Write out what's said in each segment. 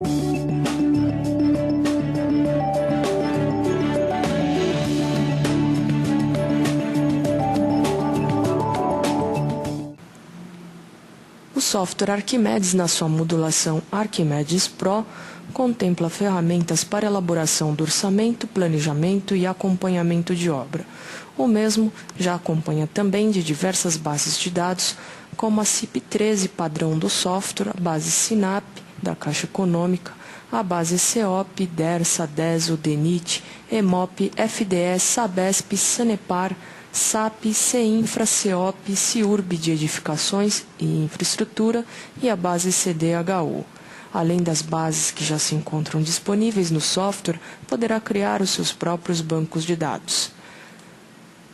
O software Arquimedes, na sua modulação Arquimedes Pro, contempla ferramentas para elaboração do orçamento, planejamento e acompanhamento de obra. O mesmo já acompanha também de diversas bases de dados, como a CIP13 padrão do software, a base SINAP da Caixa Econômica, a base CEOP, DERSA, DESO, DENIT, EMOP, FDS, SABESP, SANEPAR, SAP, CEINFRA, CEOP, CIURB de Edificações e Infraestrutura e a base CDHU. Além das bases que já se encontram disponíveis no software, poderá criar os seus próprios bancos de dados.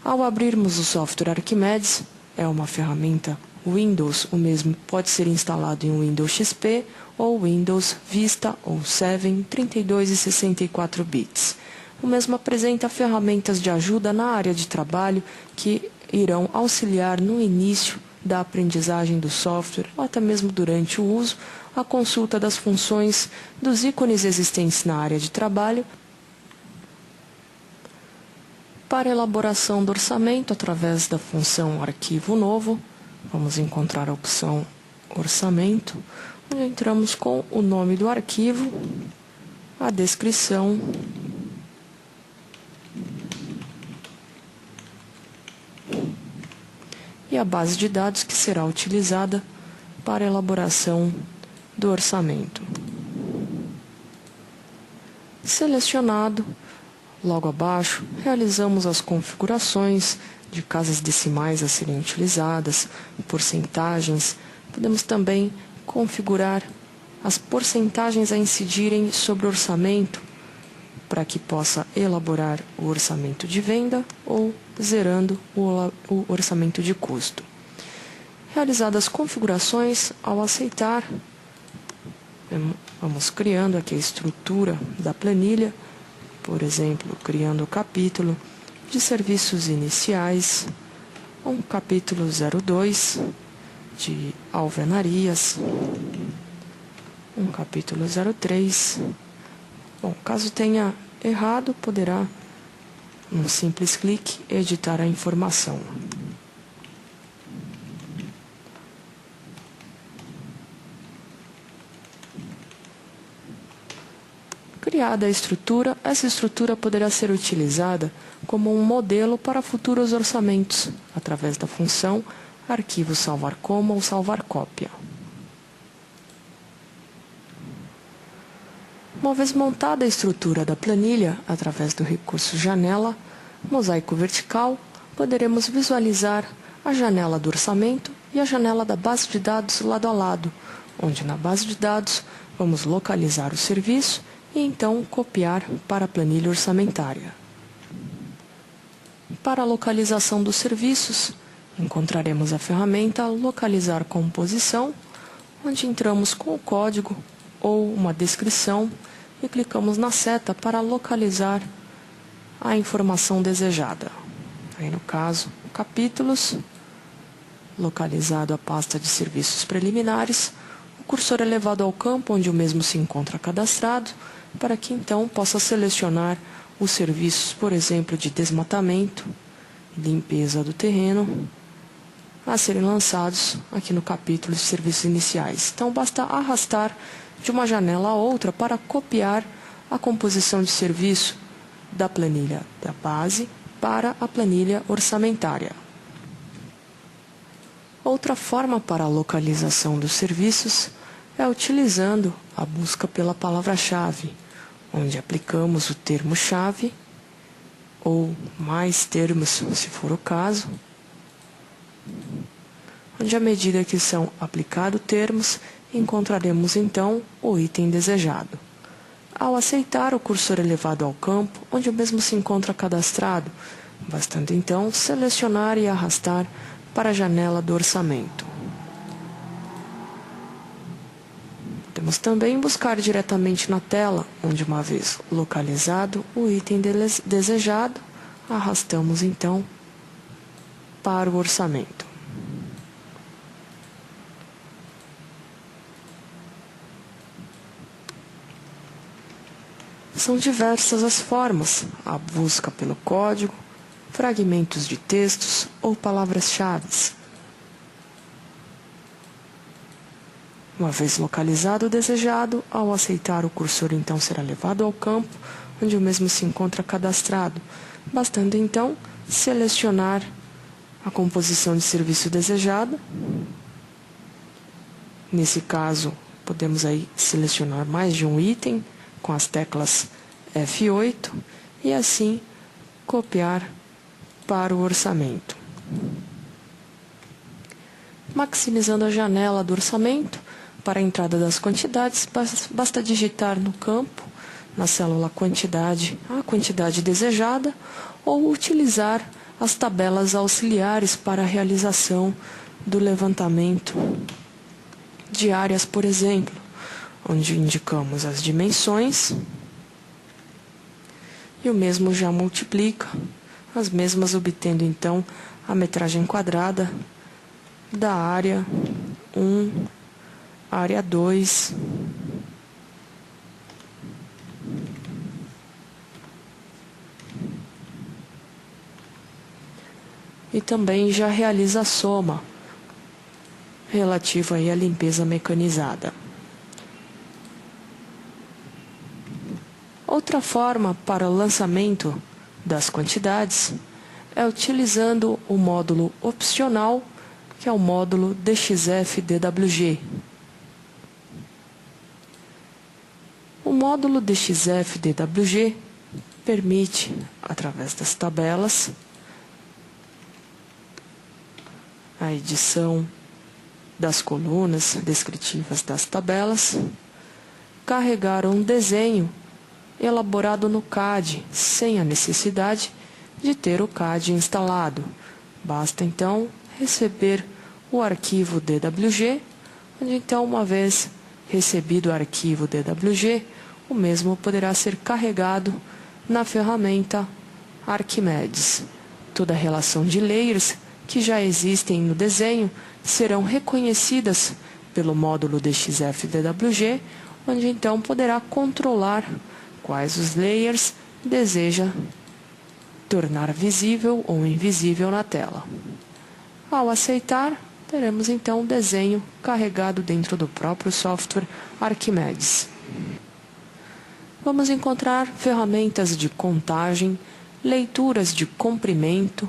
Ao abrirmos o software Arquimedes, é uma ferramenta Windows, o mesmo pode ser instalado em Windows XP ou Windows Vista ou 7, 32 e 64 bits. O mesmo apresenta ferramentas de ajuda na área de trabalho que irão auxiliar no início da aprendizagem do software ou até mesmo durante o uso, a consulta das funções dos ícones existentes na área de trabalho, para elaboração do orçamento através da função Arquivo Novo. Vamos encontrar a opção Orçamento, onde entramos com o nome do arquivo, a descrição, e a base de dados que será utilizada para a elaboração do orçamento. Selecionado, logo abaixo, realizamos as configurações de casas decimais a serem utilizadas, porcentagens. Podemos também configurar as porcentagens a incidirem sobre o orçamento, para que possa elaborar o orçamento de venda ou zerando o orçamento de custo. Realizadas as configurações, ao aceitar, vamos criando aqui a estrutura da planilha, por exemplo, criando o capítulo de serviços iniciais, um capítulo 02 de alvenarias, um capítulo 03. Bom, caso tenha errado, poderá, num simples clique, editar a informação. Criada a estrutura, essa estrutura poderá ser utilizada como um modelo para futuros orçamentos, através da função Arquivo Salvar Como ou Salvar Cópia. Uma vez montada a estrutura da planilha, através do recurso Janela, Mosaico Vertical, poderemos visualizar a janela do orçamento e a janela da base de dados lado a lado, onde na base de dados vamos localizar o serviço e então copiar para a planilha orçamentária. Para a localização dos serviços, encontraremos a ferramenta Localizar Composição, onde entramos com o código ou uma descrição e clicamos na seta para localizar a informação desejada. Aí, no caso, capítulos, localizado a pasta de serviços preliminares, o cursor é levado ao campo onde o mesmo se encontra cadastrado, para que então possa selecionar os serviços, por exemplo, de desmatamento e limpeza do terreno, a serem lançados aqui no capítulo de serviços iniciais. Então, basta arrastar de uma janela a outra para copiar a composição de serviço da planilha da base para a planilha orçamentária. Outra forma para a localização dos serviços é utilizando a busca pela palavra-chave, onde aplicamos o termo-chave ou mais termos, se for o caso, onde à medida que são aplicados termos, encontraremos então o item desejado. Ao aceitar, o cursor é levado ao campo onde o mesmo se encontra cadastrado, bastando então selecionar e arrastar para a janela do orçamento. Podemos também buscar diretamente na tela, onde uma vez localizado o item desejado, arrastamos então para o orçamento. São diversas as formas: a busca pelo código, fragmentos de textos ou palavras-chave. Uma vez localizado o desejado, ao aceitar, o cursor então será levado ao campo onde o mesmo se encontra cadastrado, bastando então selecionar a composição de serviço desejada. Nesse caso, podemos aí selecionar mais de um item com as teclas F8 e assim copiar para o orçamento. Maximizando a janela do orçamento, para a entrada das quantidades, basta digitar no campo, na célula quantidade, a quantidade desejada, ou utilizar as tabelas auxiliares para a realização do levantamento de áreas, por exemplo, onde indicamos as dimensões e o mesmo já multiplica, as mesmas obtendo então a metragem quadrada da área 1, área 2, e também já realiza a soma relativa aí à limpeza mecanizada. Outra forma para o lançamento das quantidades é utilizando o módulo opcional, que é o módulo DXF-DWG. O módulo DXF-DWG permite, através das tabelas, a edição das colunas descritivas das tabelas, carregar um desenho elaborado no CAD, sem a necessidade de ter o CAD instalado. Basta então receber o arquivo DWG, onde então, uma vez recebido o arquivo DWG, o mesmo poderá ser carregado na ferramenta Arquimedes. Toda a relação de layers que já existem no desenho serão reconhecidas pelo módulo DXF-DWG, onde então poderá controlar quais os layers deseja tornar visível ou invisível na tela. Ao aceitar, teremos então o desenho carregado dentro do próprio software Arquimedes. Vamos encontrar ferramentas de contagem, leituras de comprimento,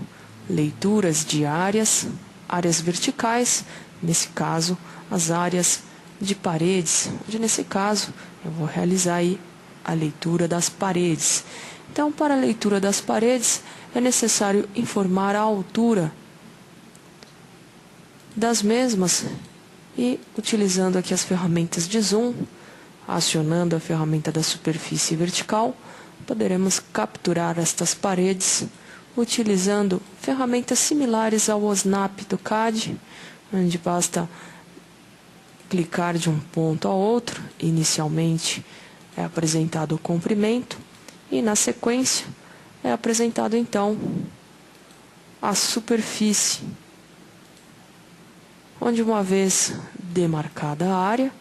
leituras de áreas, áreas verticais, nesse caso as áreas de paredes, onde nesse caso eu vou realizar aí a leitura das paredes. Então, para a leitura das paredes, é necessário informar a altura das mesmas e, utilizando aqui as ferramentas de zoom, acionando a ferramenta da superfície vertical, poderemos capturar estas paredes utilizando ferramentas similares ao Snap do CAD, onde basta clicar de um ponto a outro. Inicialmente é apresentado o comprimento e, na sequência, é apresentado então a superfície, onde, uma vez demarcada a área,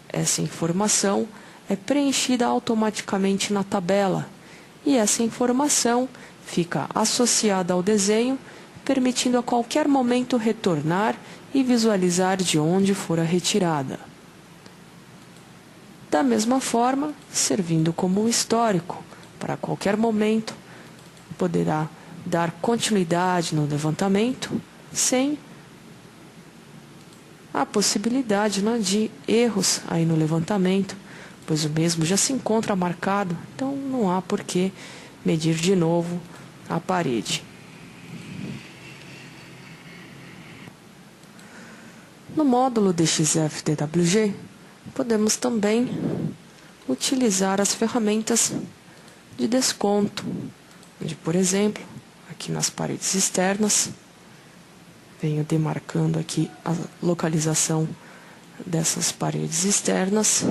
essa informação é preenchida automaticamente na tabela e essa informação fica associada ao desenho, permitindo a qualquer momento retornar e visualizar de onde fora retirada. Da mesma forma, servindo como histórico, para qualquer momento poderá dar continuidade no levantamento sem a possibilidade de erros aí no levantamento, pois o mesmo já se encontra marcado, então não há por que medir de novo a parede. No módulo DXF-DWG, podemos também utilizar as ferramentas de desconto, onde, por exemplo, aqui nas paredes externas, venho demarcando aqui a localização dessas paredes externas.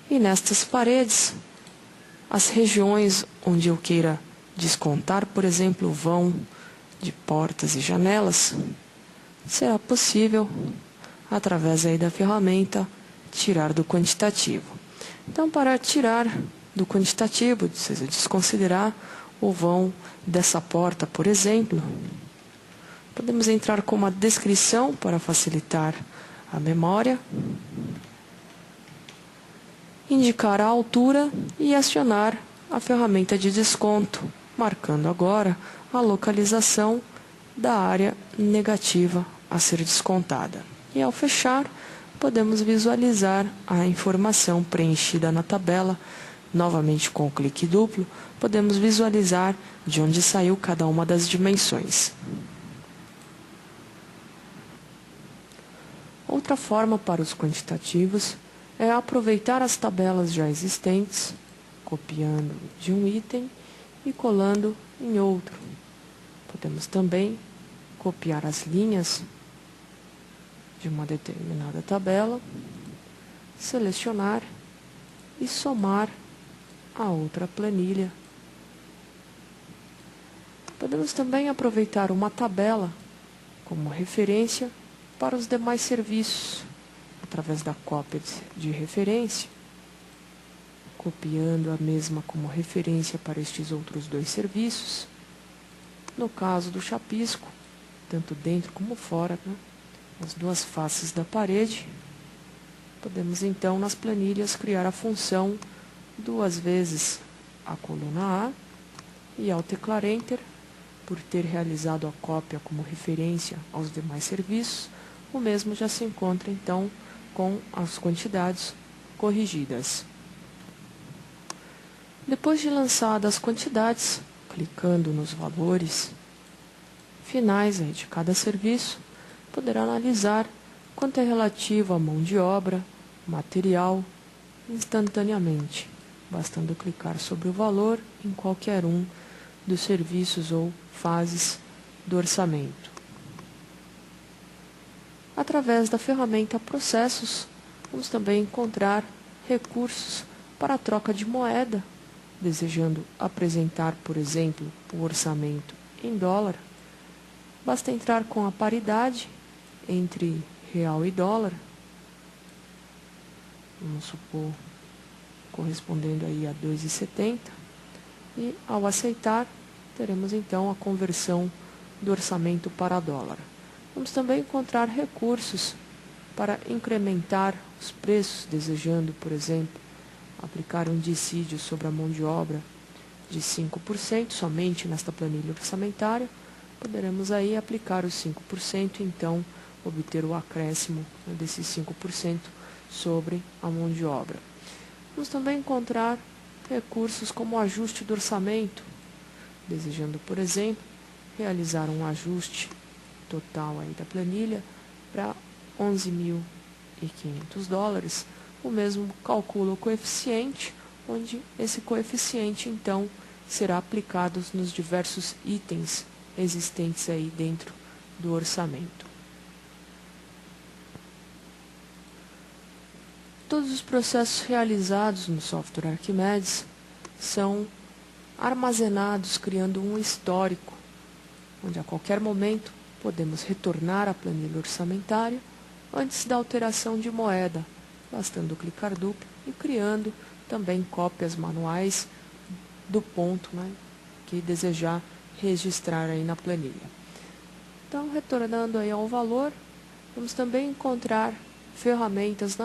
E nestas paredes, as regiões onde eu queira descontar, por exemplo, o vão de portas e janelas, será possível, através aí da ferramenta tirar do quantitativo. Então, para tirar do quantitativo, se desconsiderar o vão dessa porta, por exemplo, podemos entrar com uma descrição para facilitar a memória, indicar a altura e acionar a ferramenta de desconto, marcando agora a localização da área negativa a ser descontada. E ao fechar, podemos visualizar a informação preenchida na tabela. Novamente com o clique duplo, podemos visualizar de onde saiu cada uma das dimensões. Outra forma para os quantitativos é aproveitar as tabelas já existentes, copiando de um item e colando em outro. Podemos também copiar as linhas de uma determinada tabela, selecionar e somar a outra planilha. Podemos também aproveitar uma tabela como referência para os demais serviços, através da cópia de referência, copiando a mesma como referência para estes outros dois serviços. No caso do chapisco, tanto dentro como fora, as duas faces da parede, podemos então nas planilhas criar a função duas vezes a coluna A e ao teclar Enter, por ter realizado a cópia como referência aos demais serviços, o mesmo já se encontra então com as quantidades corrigidas. Depois de lançadas as quantidades, clicando nos valores finais de cada serviço, poderá analisar quanto é relativo à mão de obra, material, instantaneamente, bastando clicar sobre o valor em qualquer um dos serviços ou fases do orçamento. Através da ferramenta Processos, vamos também encontrar recursos para a troca de moeda, desejando apresentar, por exemplo, o orçamento em dólar. Basta entrar com a paridade entre real e dólar, vamos supor, correspondendo aí a 2,70, e ao aceitar, teremos então a conversão do orçamento para dólar. Vamos também encontrar recursos para incrementar os preços, desejando, por exemplo, aplicar um dissídio sobre a mão de obra de 5% somente nesta planilha orçamentária. Poderemos aí aplicar os 5% e então obter o acréscimo desses 5% sobre a mão de obra. Vamos também encontrar recursos como o ajuste do orçamento, desejando, por exemplo, realizar um ajuste total aí da planilha para $11.500, o mesmo calcula o coeficiente, onde esse coeficiente então será aplicado nos diversos itens existentes aí dentro do orçamento. Todos os processos realizados no software Arquimedes são armazenados criando um histórico, onde a qualquer momento podemos retornar à planilha orçamentária antes da alteração de moeda, bastando clicar duplo e criando também cópias manuais do ponto que desejar registrar aí na planilha. Então, retornando aí ao valor, vamos também encontrar ferramentas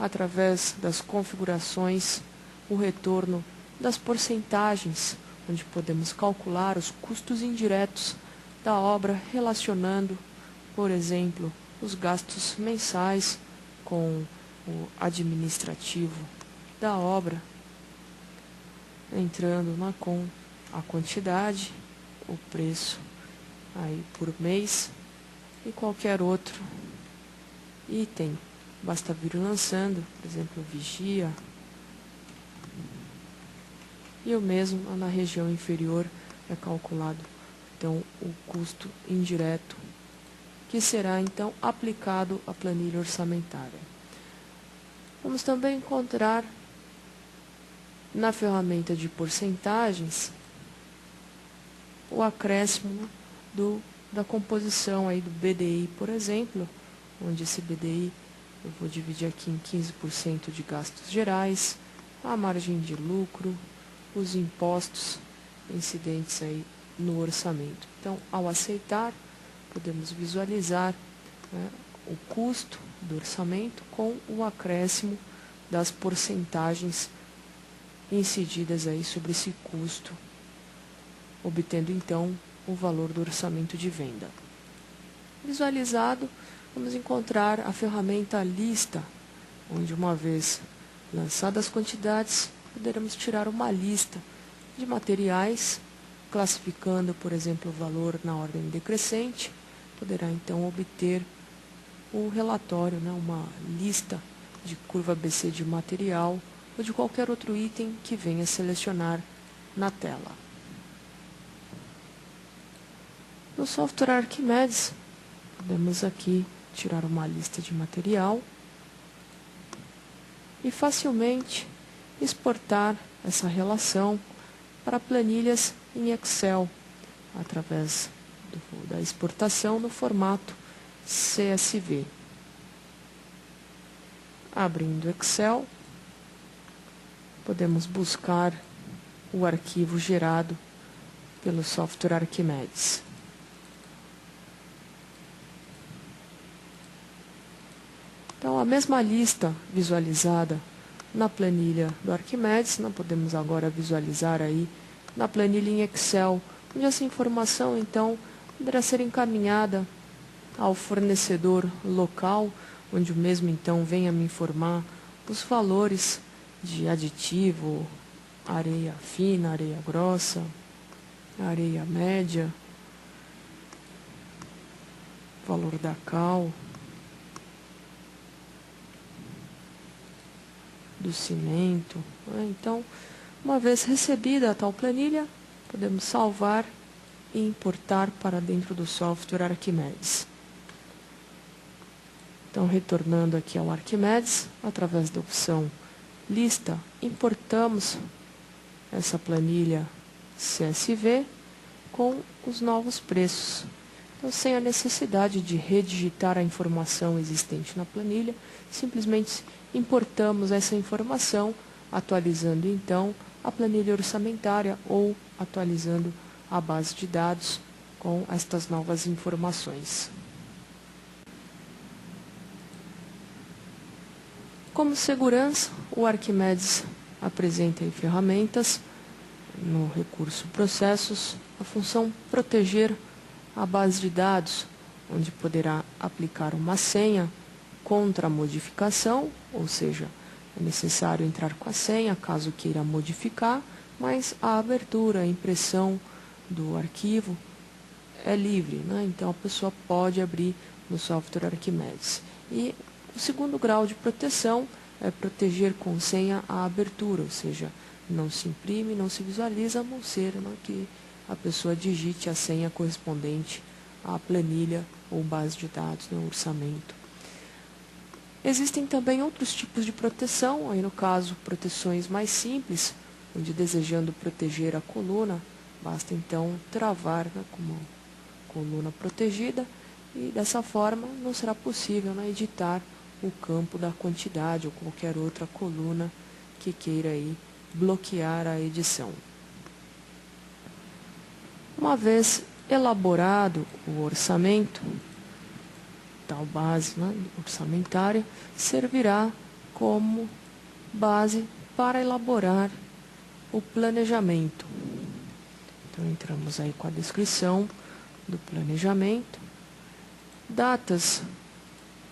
através das configurações, o retorno das porcentagens, onde podemos calcular os custos indiretos da obra, relacionando, por exemplo, os gastos mensais com o administrativo da obra, entrando com a quantidade, o preço aí por mês e qualquer outro item. Basta vir lançando, por exemplo, vigia, e o mesmo na região inferior é calculado então o custo indireto, que será então aplicado à planilha orçamentária. Vamos também encontrar na ferramenta de porcentagens o acréscimo da composição aí do BDI, por exemplo, onde esse BDI eu vou dividir aqui em 15% de gastos gerais, a margem de lucro, os impostos incidentes aí no orçamento. Então, ao aceitar, podemos visualizar, né, o custo do orçamento com o acréscimo das porcentagens incididas aí sobre esse custo, obtendo então o valor do orçamento de venda. Visualizado, vamos encontrar a ferramenta lista, onde uma vez lançadas as quantidades, poderemos tirar uma lista de materiais, classificando, por exemplo, o valor na ordem decrescente, poderá então obter o relatório, né, uma lista de curva ABC de material ou de qualquer outro item que venha selecionar na tela. No software Arquimedes, podemos aqui tirar uma lista de material e facilmente exportar essa relação para planilhas em Excel, através da exportação no formato CSV. Abrindo Excel, podemos buscar o arquivo gerado pelo software Arquimedes. Então, a mesma lista visualizada na planilha do Arquimedes, nós podemos agora visualizar aí na planilha em Excel, onde essa informação, então, poderá ser encaminhada ao fornecedor local, onde o mesmo, então, venha me informar os valores de aditivo, areia fina, areia grossa, areia média, valor da cal, do cimento, né? Então, uma vez recebida a tal planilha, podemos salvar e importar para dentro do software Arquimedes. Então, retornando aqui ao Arquimedes, através da opção Lista, importamos essa planilha CSV com os novos preços. Então, sem a necessidade de redigitar a informação existente na planilha, simplesmente importamos essa informação, atualizando então a planilha orçamentária ou atualizando a base de dados com estas novas informações. Como segurança, o Arquimedes apresenta em ferramentas, no recurso Processos, a função Proteger a base de dados, onde poderá aplicar uma senha contra a modificação, ou seja, é necessário entrar com a senha caso queira modificar, mas a abertura, a impressão do arquivo é livre, né? Então a pessoa pode abrir no software Arquimedes. E o segundo grau de proteção é proteger com senha a abertura, ou seja, não se imprime, não se visualiza, a não ser, né, que a pessoa digite a senha correspondente à planilha ou base de dados no orçamento. Existem também outros tipos de proteção, aí no caso proteções mais simples, onde desejando proteger a coluna, basta então travar, né, como coluna protegida, e dessa forma não será possível, né, editar o campo da quantidade ou qualquer outra coluna que queira aí bloquear a edição. Uma vez elaborado o orçamento, tal base, né, orçamentária, servirá como base para elaborar o planejamento. Então, entramos aí com a descrição do planejamento, datas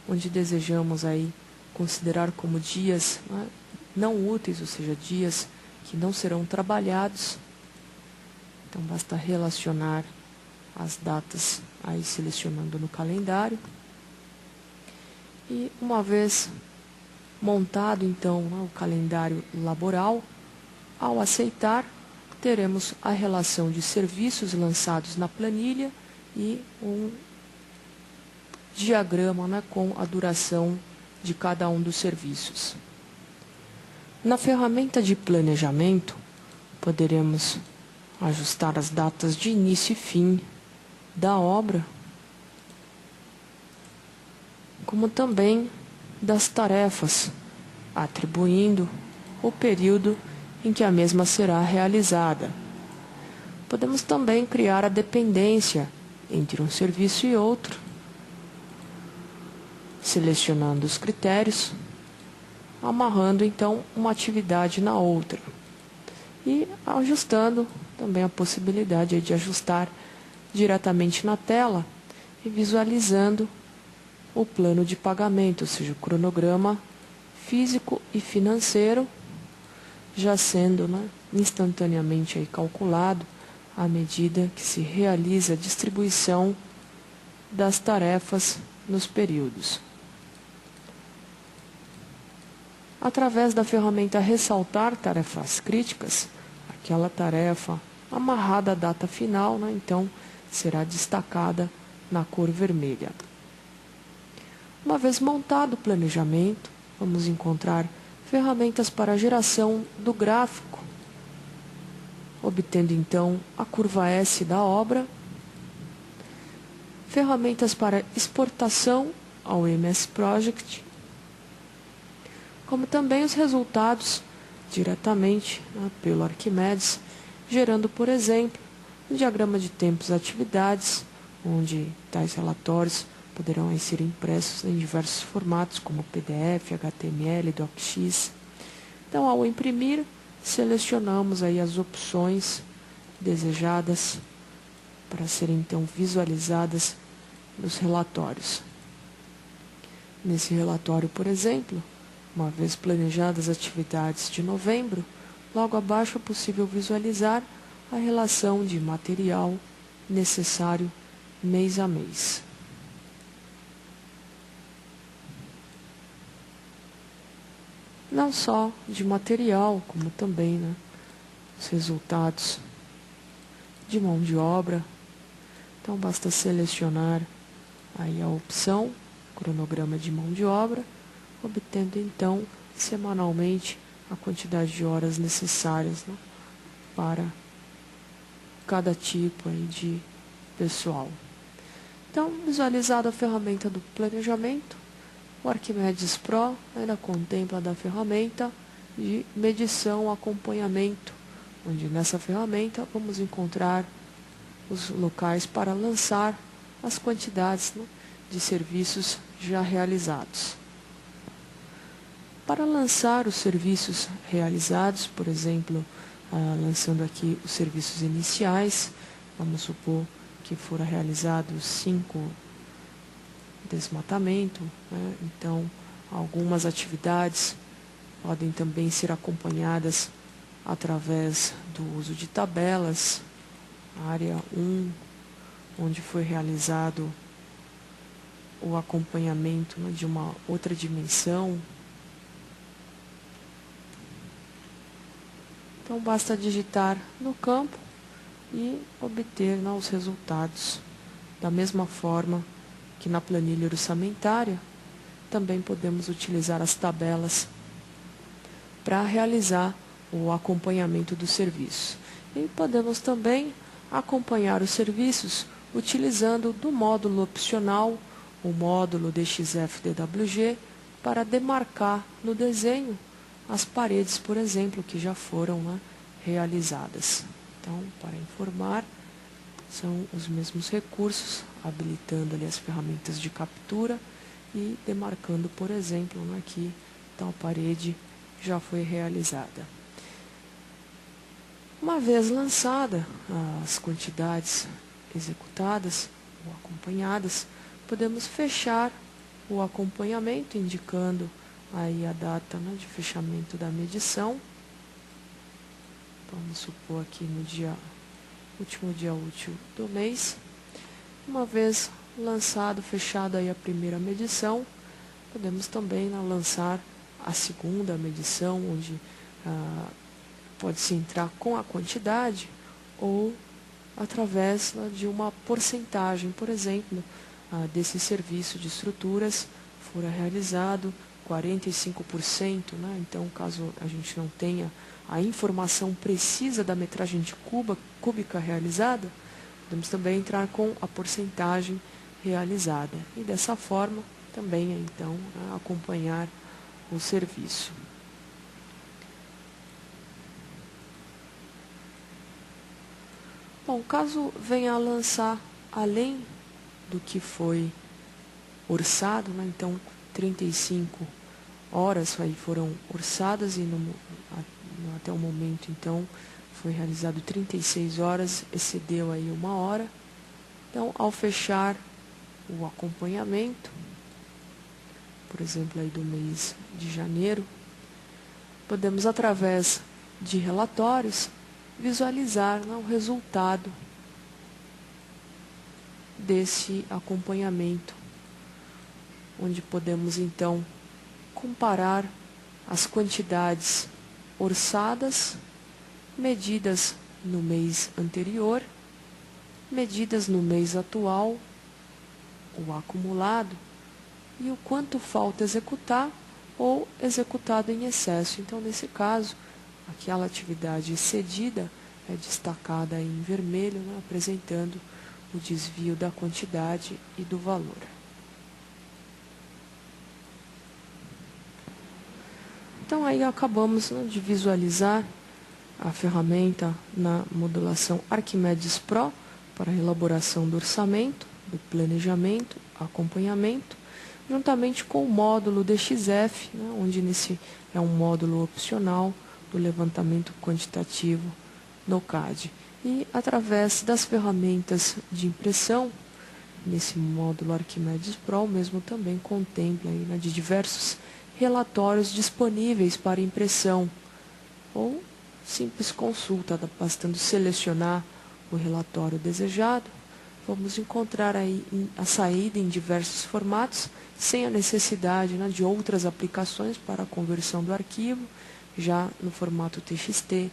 onde desejamos aí considerar como dias, né, não úteis, ou seja, dias que não serão trabalhados. Então, basta relacionar as datas aí selecionando no calendário. E uma vez montado, então, o calendário laboral, ao aceitar, teremos a relação de serviços lançados na planilha e um diagrama, né, com a duração de cada um dos serviços. Na ferramenta de planejamento, poderemos ajustar as datas de início e fim da obra, como também das tarefas, atribuindo o período em que a mesma será realizada. Podemos também criar a dependência entre um serviço e outro, selecionando os critérios, amarrando então uma atividade na outra e ajustando também a possibilidade de ajustar diretamente na tela e visualizando o plano de pagamento, ou seja, o cronograma físico e financeiro, já sendo instantaneamente aí calculado à medida que se realiza a distribuição das tarefas nos períodos. Através da ferramenta Ressaltar Tarefas Críticas, aquela tarefa amarrada à data final, então será destacada na cor vermelha. Uma vez montado o planejamento, vamos encontrar ferramentas para a geração do gráfico, obtendo então a curva S da obra, ferramentas para exportação ao MS Project, como também os resultados diretamente pelo Arquimedes, gerando, por exemplo, um diagrama de tempos e atividades, onde tais relatórios poderão ser impressos em diversos formatos, como PDF, HTML, DocX. Então, ao imprimir, selecionamos aí as opções desejadas para serem então visualizadas nos relatórios. Nesse relatório, por exemplo, uma vez planejadas as atividades de novembro, logo abaixo é possível visualizar a relação de material necessário mês a mês. Não só de material, como também os resultados de mão de obra. Então basta selecionar aí a opção cronograma de mão de obra, obtendo então semanalmente a quantidade de horas necessárias para cada tipo aí de pessoal. Então, visualizada a ferramenta do planejamento, o Arquimedes Pro ainda contempla da ferramenta de medição, acompanhamento, onde nessa ferramenta vamos encontrar os locais para lançar as quantidades de serviços já realizados. Para lançar os serviços realizados, por exemplo, lançando aqui os serviços iniciais, vamos supor que foram realizados 5 desmatamento, então algumas atividades podem também ser acompanhadas através do uso de tabelas. Área 1, onde foi realizado o acompanhamento de uma outra dimensão. Então basta digitar no campo e obter os resultados. Da mesma forma que na planilha orçamentária, também podemos utilizar as tabelas para realizar o acompanhamento do serviço. E podemos também acompanhar os serviços utilizando do módulo opcional, o módulo DXF-DWG, para demarcar no desenho as paredes, por exemplo, que já foram realizadas. Então, para informar, são os mesmos recursos, habilitando ali as ferramentas de captura e demarcando, por exemplo, que tal parede já foi realizada. Uma vez lançada as quantidades executadas ou acompanhadas, podemos fechar o acompanhamento, indicando aí a data de fechamento da medição. Vamos supor aqui no último dia útil do mês. Uma vez lançado, fechado aí a primeira medição, podemos também lançar a segunda medição, onde pode-se entrar com a quantidade ou através de uma porcentagem, por exemplo, desse serviço de estruturas fora realizado 45%, então caso a gente não tenha a informação precisa da metragem de cúbica realizada, podemos também entrar com a porcentagem realizada. E dessa forma, também então acompanhar o serviço. Bom, caso venha a lançar além do que foi orçado, né, então 35 horas aí foram orçadas e até o momento então foi realizado 36 horas, excedeu aí 1 hora. Então, ao fechar o acompanhamento, por exemplo, aí do mês de janeiro, podemos, através de relatórios, visualizar, né, o resultado desse acompanhamento, onde podemos, então, comparar as quantidades orçadas, medidas no mês anterior, medidas no mês atual, o acumulado, e o quanto falta executar ou executado em excesso. Então, nesse caso, aquela atividade excedida é destacada em vermelho, né, apresentando o desvio da quantidade e do valor. Então, aí acabamos, né, de visualizar a ferramenta na modulação Arquimedes Pro para a elaboração do orçamento, do planejamento, acompanhamento, juntamente com o módulo DXF, né, onde nesse é um módulo opcional do levantamento quantitativo no CAD. E através das ferramentas de impressão, nesse módulo Arquimedes Pro, o mesmo também contempla aí, né, de diversos relatórios disponíveis para impressão, ou simples consulta, bastando selecionar o relatório desejado. Vamos encontrar aí a saída em diversos formatos, sem a necessidade, né, de outras aplicações para a conversão do arquivo, já no formato TXT,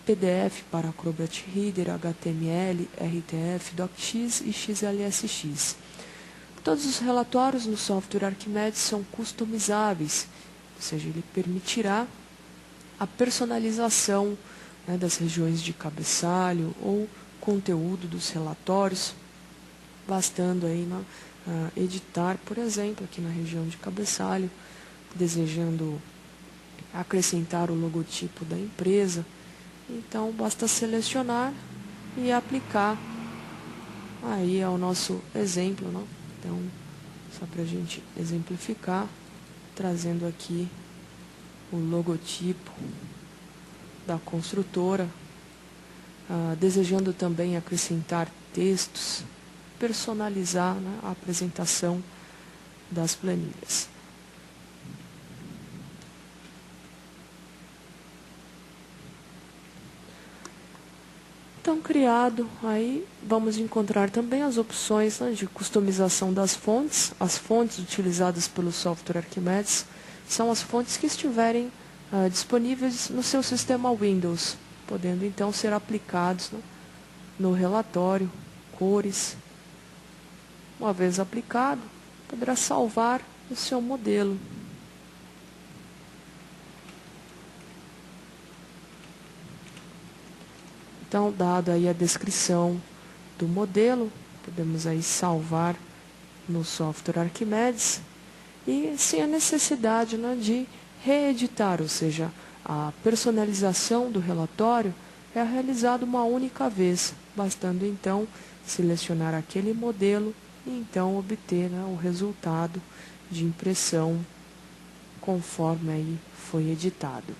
PDF para Acrobat Reader, HTML, RTF, DocX e XLSX. Todos os relatórios no software Arquimedes são customizáveis, ou seja, ele permitirá a personalização, né, das regiões de cabeçalho ou conteúdo dos relatórios, bastando aí, né, editar, por exemplo, aqui na região de cabeçalho, desejando acrescentar o logotipo da empresa. Então, basta selecionar e aplicar aí ao nosso exemplo, né? Então, só para a gente exemplificar, trazendo aqui o logotipo da construtora, desejando também acrescentar textos, personalizar, né, a apresentação das planilhas. Então, criado, aí vamos encontrar também as opções, né, de customização das fontes. As fontes utilizadas pelo software Arquimedes são as fontes que estiverem disponíveis no seu sistema Windows, podendo então ser aplicados, né, no relatório, cores. Uma vez aplicado, poderá salvar o seu modelo. Então, dado aí a descrição do modelo, podemos aí salvar no software Arquimedes e sem a necessidade, né, de reeditar, ou seja, a personalização do relatório é realizada uma única vez, bastando então selecionar aquele modelo e então obter, né, o resultado de impressão conforme aí foi editado.